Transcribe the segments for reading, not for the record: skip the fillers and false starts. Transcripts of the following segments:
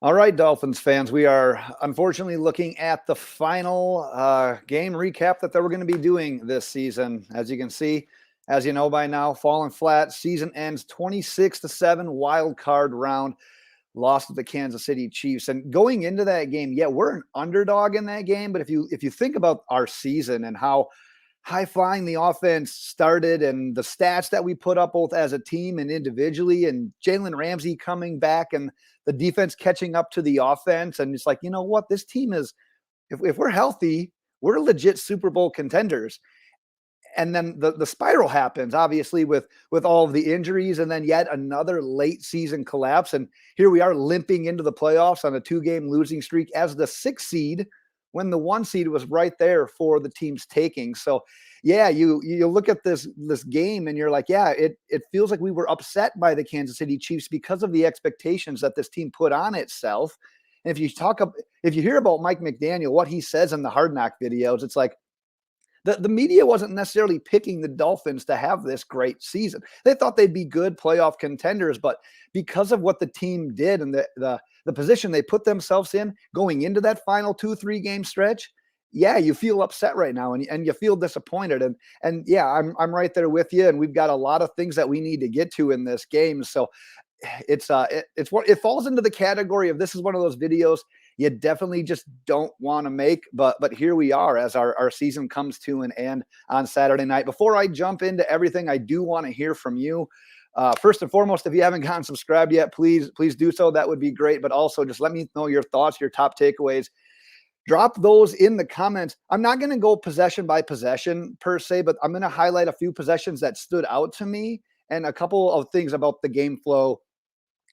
All right, Dolphins fans, we are unfortunately looking at the final game recap that we're going to be doing this season. As you can see, as you know by now, falling flat. Season ends 26-7, wild card round, lost to the Kansas City Chiefs. And going into that game, yeah, we're an underdog in that game. But if you think about our season and how high flying the offense started and the stats that we put up both as a team and individually, and Jaylen Ramsey coming back and the defense catching up to the offense. And it's like, you know what? This team is, if we're healthy, we're legit Super Bowl contenders. And then the spiral happens, obviously, with all of the injuries and then yet another late season collapse. And here we are limping into the playoffs on a 2-game losing streak as the 6th seed when the 1 seed was right there for the team's taking. So yeah, you look at this game and you're like, yeah, it feels like we were upset by the Kansas City Chiefs because of the expectations that this team put on itself. And if you hear about Mike McDaniel, what he says in the Hard Knock videos, it's like, the media wasn't necessarily picking the Dolphins to have this great season. They thought they'd be good playoff contenders, but because of what the team did and the position they put themselves in going into that final 2-3 game stretch, yeah, you feel upset right now and you feel disappointed. And yeah, I'm right there with you. And we've got a lot of things that we need to get to in this game. So it's what it falls into the category of, this is one of those videos you definitely just don't want to make, but here we are as our season comes to an end on Saturday night. Before I jump into everything, I do want to hear from you. First and foremost, if you haven't gotten subscribed yet, please do so. That would be great. But also just let me know your thoughts, your top takeaways. Drop those in the comments. I'm not going to go possession by possession per se, but I'm going to highlight a few possessions that stood out to me and a couple of things about the game flow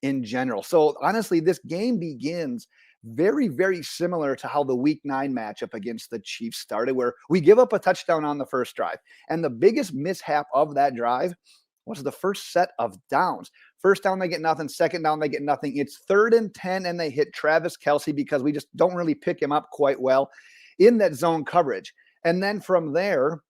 in general. So honestly, this game begins very, very similar to how the week 9 matchup against the Chiefs started, where we give up a touchdown on the first drive. And the biggest mishap of that drive was the first set of downs. First down, they get nothing. Second down, they get nothing. It's 3rd and 10, and they hit Travis Kelce because we just don't really pick him up quite well in that zone coverage. And then from there,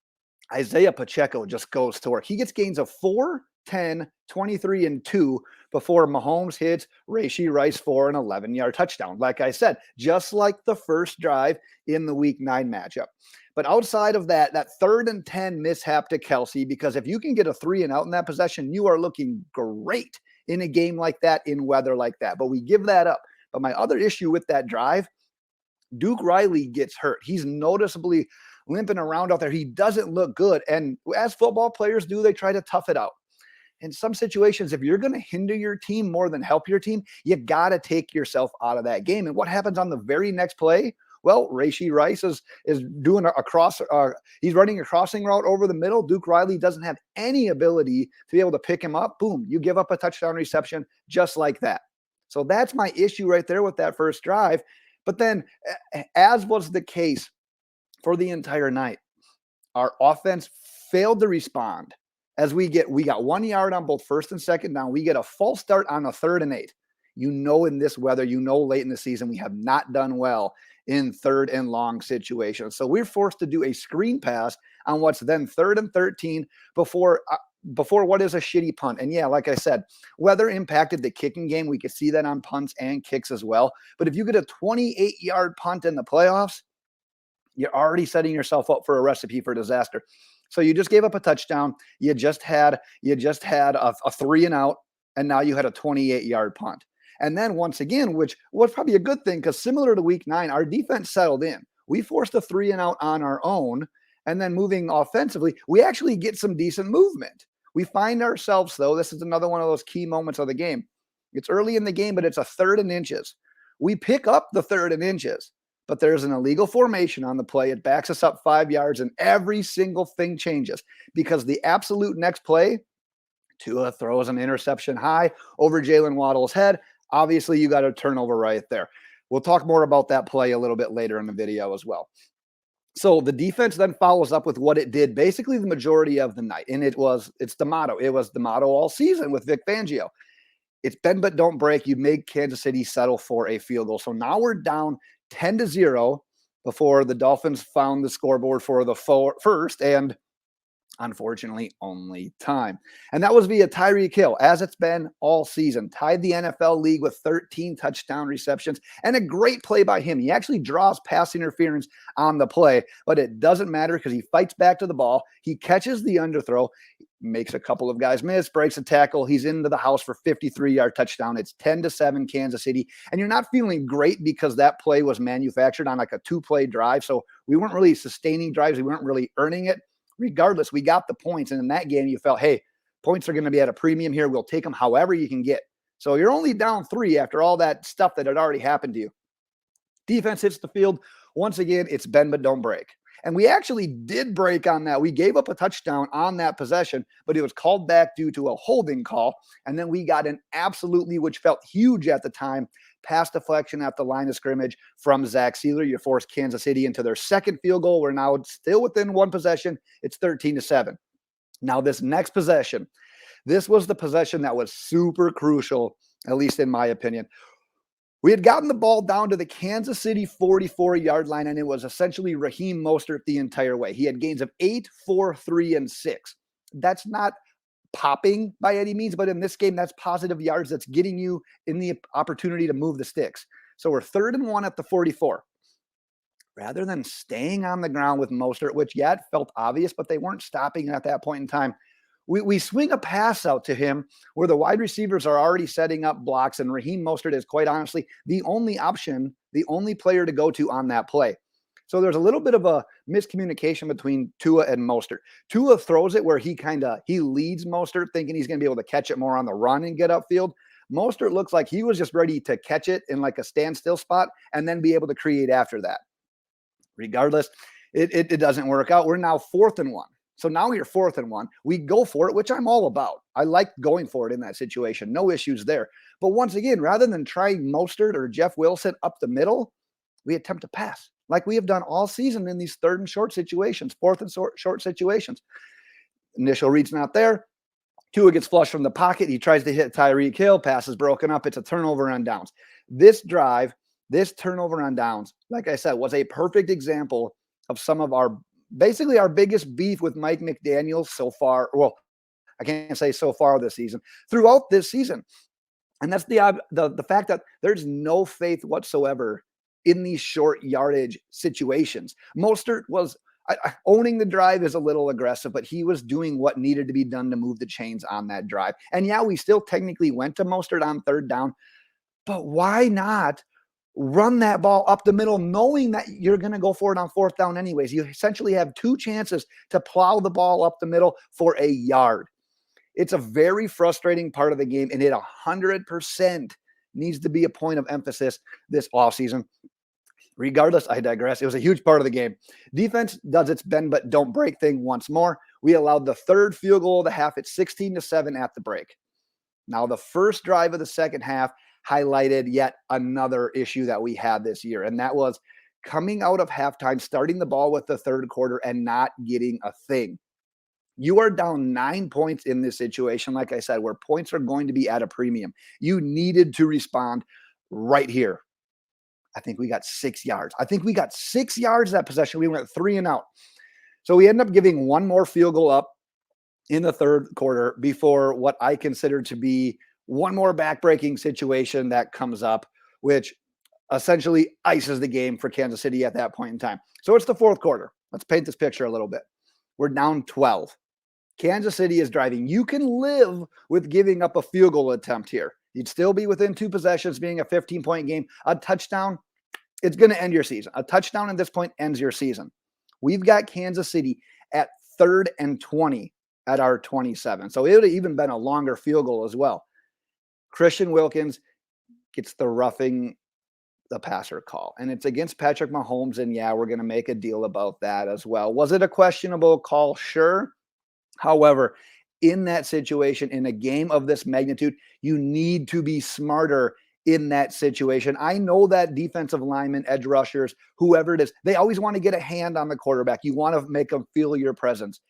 Isaiah Pacheco just goes to work. He gets gains of 4, 10, 23, and 2 before Mahomes hits Rashee Rice for an 11-yard touchdown. Like I said, just like the first drive in the week 9 matchup. But outside of that 3rd and 10 mishap to Kelce, because if you can get a 3 and out in that possession, you are looking great in a game like that, in weather like that. But we give that up. But my other issue with that drive, Duke Riley gets hurt. He's noticeably limping around out there. He doesn't look good. And as football players do, they try to tough it out. In some situations, if you're going to hinder your team more than help your team, you got to take yourself out of that game. And what happens on the very next play? Well, Rashee Rice is doing a cross. He's running a crossing route over the middle. Duke Riley doesn't have any ability to be able to pick him up. Boom, you give up a touchdown reception just like that. So that's my issue right there with that first drive. But then, as was the case for the entire night, our offense failed to respond. As we got 1 yard on both first and second down. We get a false start on a 3rd and 8. You know, in this weather, late in the season, we have not done well in 3rd and long situations. So we're forced to do a screen pass on what's then 3rd and 13 before what is a shitty punt. And yeah, like I said, weather impacted the kicking game. We could see that on punts and kicks as well. But if you get a 28-yard punt in the playoffs, you're already setting yourself up for a recipe for disaster. So you just gave up a touchdown. You just had a 3 and out, and now you had a 28-yard punt. And then once again, which was probably a good thing, because similar to week 9, our defense settled in. We forced a 3 and out on our own, and then moving offensively, we actually get some decent movement. We find ourselves, though, this is another one of those key moments of the game. It's early in the game, but it's a 3rd and inches. We pick up the 3rd and inches. But there's an illegal formation on the play. It backs us up 5 yards, and every single thing changes because the absolute next play, Tua throws an interception high over Jaylen Waddle's head. Obviously, you got a turnover right there. We'll talk more about that play a little bit later in the video as well. So the defense then follows up with what it did basically the majority of the night, and it's the motto. It was the motto all season with Vic Fangio. It's bend but don't break. You make Kansas City settle for a field goal. So now we're down 10-0 before the Dolphins found the scoreboard for the first. And Unfortunately, only time. And that was via Tyreek Hill, as it's been all season. Tied the NFL league with 13 touchdown receptions and a great play by him. He actually draws pass interference on the play, but it doesn't matter because he fights back to the ball. He catches the underthrow, makes a couple of guys miss, breaks a tackle. He's into the house for 53-yard touchdown. It's 10-7 Kansas City. And you're not feeling great because that play was manufactured on like a 2-play drive. So we weren't really sustaining drives. We weren't really earning it. Regardless, we got the points. And in that game, you felt, hey, points are going to be at a premium here. We'll take them however you can get. So you're only down 3 after all that stuff that had already happened to you. Defense hits the field. Once again, it's bend but don't break. And we actually did break on that. We gave up a touchdown on that possession, but it was called back due to a holding call. And then we got an absolutely, which felt huge at the time, pass deflection at the line of scrimmage from Zach Sealer. You forced Kansas City into their second field goal. We're now still within one possession. It's 13-7. Now this next possession, this was the possession that was super crucial, at least in my opinion. We had gotten the ball down to the Kansas City 44-yard line, and it was essentially Raheem Mostert the entire way. He had gains of 8, 4, 3, and 6. That's not popping by any means, but in this game, that's positive yards. That's getting you in the opportunity to move the sticks. So we're 3rd and 1 at the 44. Rather than staying on the ground with Mostert, which, yeah, it felt obvious, but they weren't stopping at that point in time, we swing a pass out to him where the wide receivers are already setting up blocks, and Raheem Mostert is quite honestly the only option, the only player to go to on that play. So there's a little bit of a miscommunication between Tua and Mostert. Tua throws it where he leads Mostert, thinking he's going to be able to catch it more on the run and get upfield. Mostert looks like he was just ready to catch it in like a standstill spot and then be able to create after that. Regardless, it doesn't work out. We're now 4th and 1. So now you're 4th and 1. We go for it, which I'm all about. I like going for it in that situation. No issues there. But once again, rather than trying Mostert or Jeff Wilson up the middle, we attempt to pass like we have done all season in these 3rd and short situations, 4th and short situations. Initial read's not there. Tua gets flushed from the pocket. He tries to hit Tyreek Hill. Pass is broken up. It's a turnover on downs. This drive, this turnover on downs, like I said, was a perfect example of some of our biggest beef with Mike McDaniel so far. Well, I can't say so far this season, throughout this season. And that's the fact that there's no faith whatsoever in these short yardage situations. Mostert was owning the drive is a little aggressive, but he was doing what needed to be done to move the chains on that drive. And yeah, we still technically went to Mostert on 3rd down, but why not run that ball up the middle, knowing that you're going to go for it on 4th down anyways? You essentially have 2 chances to plow the ball up the middle for a yard. It's a very frustrating part of the game, and it 100% needs to be a point of emphasis this offseason. Regardless, I digress. It was a huge part of the game. Defense does its bend but don't break thing once more. We allowed the 3rd field goal of the half at 16-7 at the break. Now, the first drive of the second half highlighted yet another issue that we had this year, and that was coming out of halftime, starting the ball with the 3rd quarter and not getting a thing. You are down 9 points in this situation, like I said, where points are going to be at a premium. You needed to respond right here. I think we got 6 yards. That possession. We went 3 and out. So we end up giving one more field goal up in the 3rd quarter before what I consider to be one more backbreaking situation that comes up, which essentially ices the game for Kansas City at that point in time. So it's the 4th quarter. Let's paint this picture a little bit. We're down 12. Kansas City is driving. You can live with giving up a field goal attempt here. You'd still be within 2 possessions, being a 15-point game. A touchdown, it's going to end your season. A touchdown at this point ends your season. We've got Kansas City at 3rd and 20 at our 27. So it would have even been a longer field goal as well. Christian Wilkins gets the roughing the passer call, and it's against Patrick Mahomes. And yeah, we're going to make a deal about that as well. Was it a questionable call? Sure. However, in that situation, in a game of this magnitude, you need to be smarter in that situation. I know that defensive linemen, edge rushers, whoever it is, they always want to get a hand on the quarterback. You want to make them feel your presence.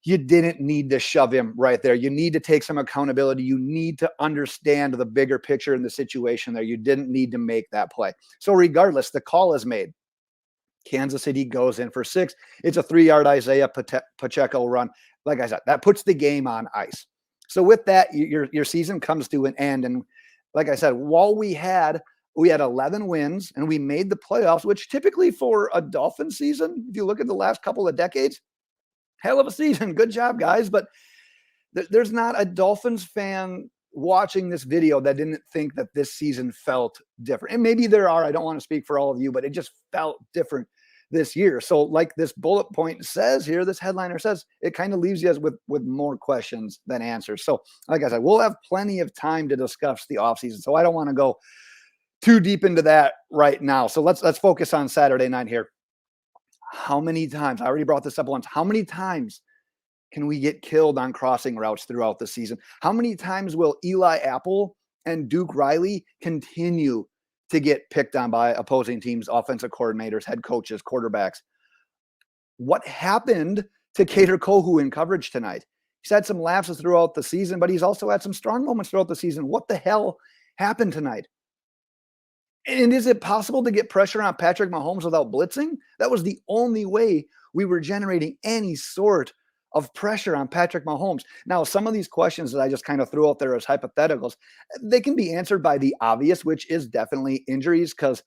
You didn't need to shove him right there. You need to take some accountability. You need to understand the bigger picture in the situation there. You didn't need to make that play. So regardless, the call is made. Kansas City goes in for 6. It's a 3-yard Isaiah Pacheco run. Like I said, that puts the game on ice. So with that, your season comes to an end. And like I said, while we had 11 wins and we made the playoffs, which typically for a Dolphins season, if you look at the last couple of decades, hell of a season. Good job, guys. But there's not a Dolphins fan watching this video that didn't think that this season felt different. And maybe there are, I don't want to speak for all of you, but it just felt different this year. So like this bullet point says here, this headliner says, it kind of leaves you with more questions than answers. So like I said, we'll have plenty of time to discuss the offseason. So I don't want to go too deep into that right now. So let's focus on Saturday night here. How many times, I already brought this up once, how many times can we get killed on crossing routes throughout the season? How many times will Eli Apple and Duke Riley continue to get picked on by opposing teams, offensive coordinators, head coaches, quarterbacks? What happened to Kader Kohou in coverage tonight? He's had some lapses throughout the season, but he's also had some strong moments throughout the season. What the hell happened tonight? And is it possible to get pressure on Patrick Mahomes without blitzing? That was the only way we were generating any sort of pressure on Patrick Mahomes. Now, some of these questions that I just kind of threw out there as hypotheticals, they can be answered by the obvious, which is definitely injuries, because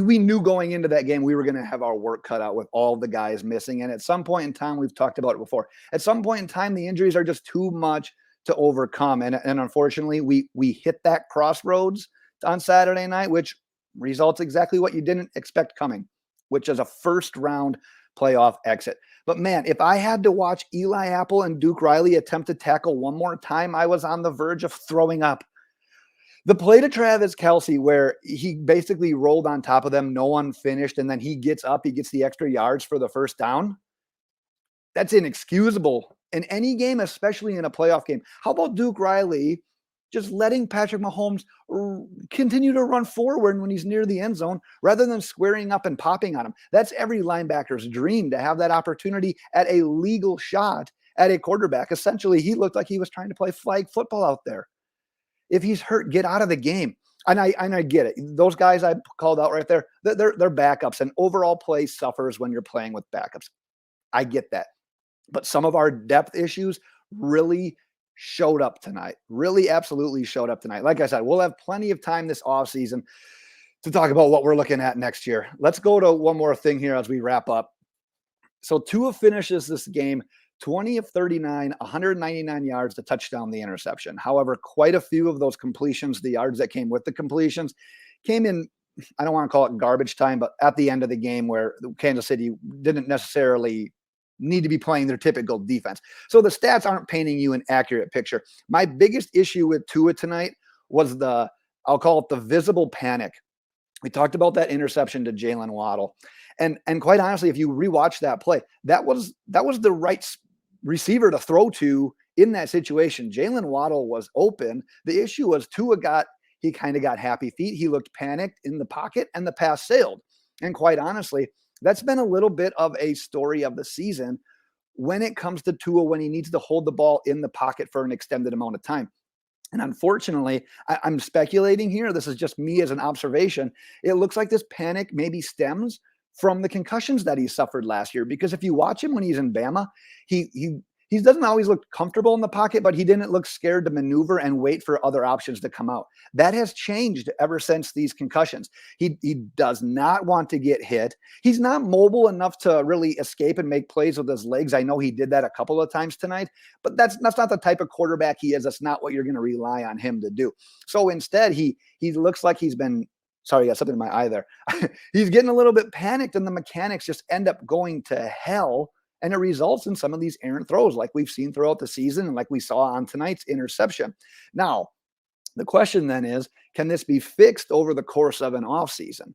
we knew going into that game we were going to have our work cut out with all the guys missing. And at some point in time, we've talked about it before, at some point in time, the injuries are just too much to overcome. And unfortunately, we hit that crossroads on Saturday night, which results exactly what you didn't expect coming, which is a first-round playoff exit. But man, if I had to watch Eli Apple and Duke Riley attempt to tackle one more time, I was on the verge of throwing up. The play to Travis Kelce where he basically rolled on top of them, no one finished, and then he gets up, he gets the extra yards for the first down. That's inexcusable in any game, especially in a playoff game. How about Duke Riley just letting Patrick Mahomes continue to run forward when he's near the end zone rather than squaring up and popping on him? That's every linebacker's dream, to have that opportunity at a legal shot at a quarterback. Essentially, he looked like he was trying to play flag football out there. If he's hurt, get out of the game. And I get it. Those guys I called out right there, they're backups, and overall play suffers when you're playing with backups. I get that. But some of our depth issues really showed up tonight. Really absolutely showed up tonight. Like I said, we'll have plenty of time this offseason to talk about what we're looking at next year. Let's go to one more thing here as we wrap up. So Tua finishes this game 20 of 39, 199 yards, the touchdown, the interception. However, quite a few of those completions, the yards that came with the completions, came in, I don't want to call it garbage time, but at the end of the game where Kansas City didn't necessarily need to be playing their typical defense. So the stats aren't painting you an accurate picture. My biggest issue with Tua tonight was I'll call it the visible panic. We talked about that interception to Jaylen Waddle. And quite honestly, if you rewatch that play, that was the right receiver to throw to in that situation. Jaylen Waddle was open. The issue was Tua he kind of got happy feet. He looked panicked in the pocket and the pass sailed. And quite honestly, that's been a little bit of a story of the season when it comes to Tua, when he needs to hold the ball in the pocket for an extended amount of time. And unfortunately, I'm speculating here. This is just me as an observation. It looks like this panic maybe stems from the concussions that he suffered last year. Because if you watch him when he's in Bama, he doesn't always look comfortable in the pocket, but he didn't look scared to maneuver and wait for other options to come out. That has changed ever since these concussions. He does not want to get hit. He's not mobile enough to really escape and make plays with his legs. I know he did that a couple of times tonight, but that's not the type of quarterback he is. That's not what you're going to rely on him to do. So instead, he looks like he's been, sorry, I got something in my eye there. He's getting a little bit panicked, and the mechanics just end up going to hell. And it results in some of these errant throws like we've seen throughout the season and like we saw on tonight's interception. Now, the question then is, can this be fixed over the course of an offseason?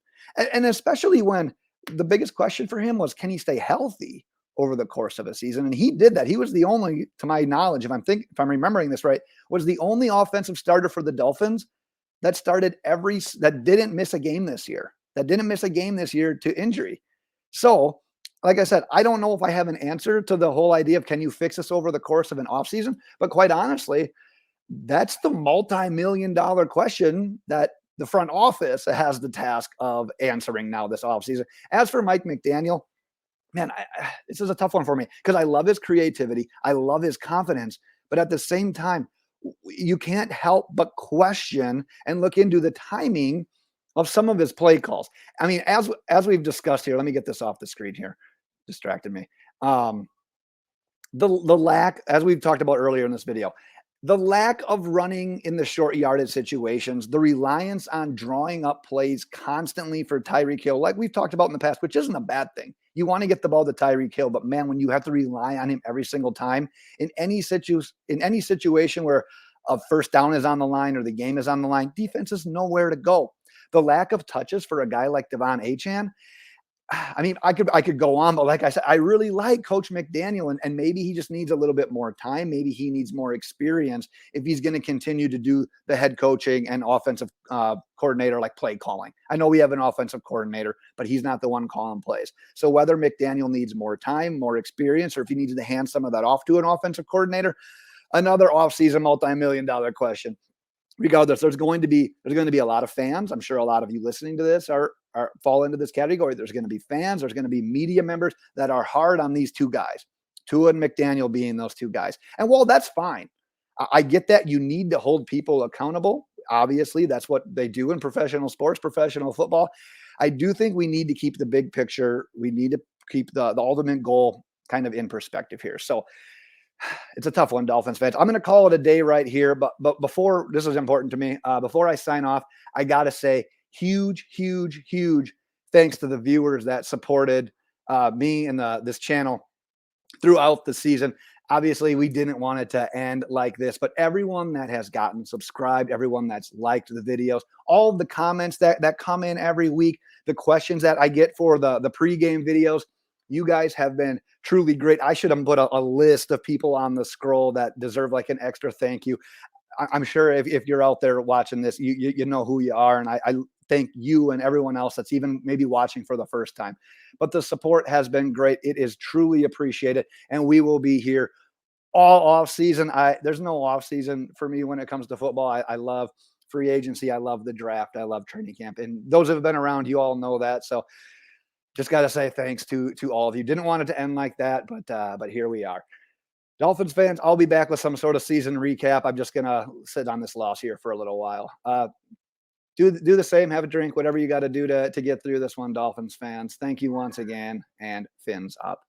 And especially when the biggest question for him was, can he stay healthy over the course of a season? And he did that. He was the only, to my knowledge, if I'm remembering this right, was the only offensive starter for the Dolphins that didn't miss a game this year, to injury. So, like I said, I don't know if I have an answer to the whole idea of can you fix this over the course of an offseason, but quite honestly, that's the multi-million-dollar question that the front office has the task of answering now this offseason. As for Mike McDaniel, man, this is a tough one for me because I love his creativity. I love his confidence. But at the same time, you can't help but question and look into the timing of some of his play calls. I mean, as we've discussed here, let me get this off the screen here. Distracted me. The lack, as we've talked about earlier in this video, the lack of running in the short yardage situations, the reliance on drawing up plays constantly for Tyreek Hill, like we've talked about in the past, which isn't a bad thing. You want to get the ball to Tyreek Hill, but man, when you have to rely on him every single time in any situation where a first down is on the line or the game is on the line, defense is nowhere to go. The lack of touches for a guy like Devon Achane, I mean, I could go on, but like I said, I really like Coach McDaniel, and maybe he just needs a little bit more time. Maybe he needs more experience if he's going to continue to do the head coaching and offensive coordinator, like play calling. I know we have an offensive coordinator, but he's not the one calling plays. So whether McDaniel needs more time, more experience, or if he needs to hand some of that off to an offensive coordinator, another offseason multi-million-dollar question. Regardless, there's going to be a lot of fans. I'm sure a lot of you listening to this are fall into this category. There's going to be fans. There's going to be media members that are hard on these two guys, Tua and McDaniel being those two guys. And while that's fine, I get that you need to hold people accountable. Obviously, that's what they do in professional sports, professional football. I do think we need to keep the big picture. We need to keep the ultimate goal kind of in perspective here. So it's a tough one, Dolphins fans. I'm going to call it a day right here. But before, this is important to me. Before I sign off, I got to say huge thanks to the viewers that supported me and this channel throughout the season. Obviously, we didn't want it to end like this, but everyone that has gotten subscribed, everyone that's liked the videos, all of the comments that come in every week, the questions that I get for the pregame videos, you guys have been truly great. I should have put a list of people on the scroll that deserve like an extra thank you. I'm sure if you're out there watching this, you know who you are. And I thank you and everyone else that's even maybe watching for the first time. But the support has been great. It is truly appreciated. And we will be here all off season. There's no off season for me when it comes to football. I love free agency. I love the draft. I love training camp. And those who have been around, you all know that. So just got to say thanks to all of you. Didn't want it to end like that, but here we are. Dolphins fans, I'll be back with some sort of season recap. I'm just going to sit on this loss here for a little while. Do the same, have a drink, whatever you got to do to get through this one, Dolphins fans. Thank you once again, and fins up.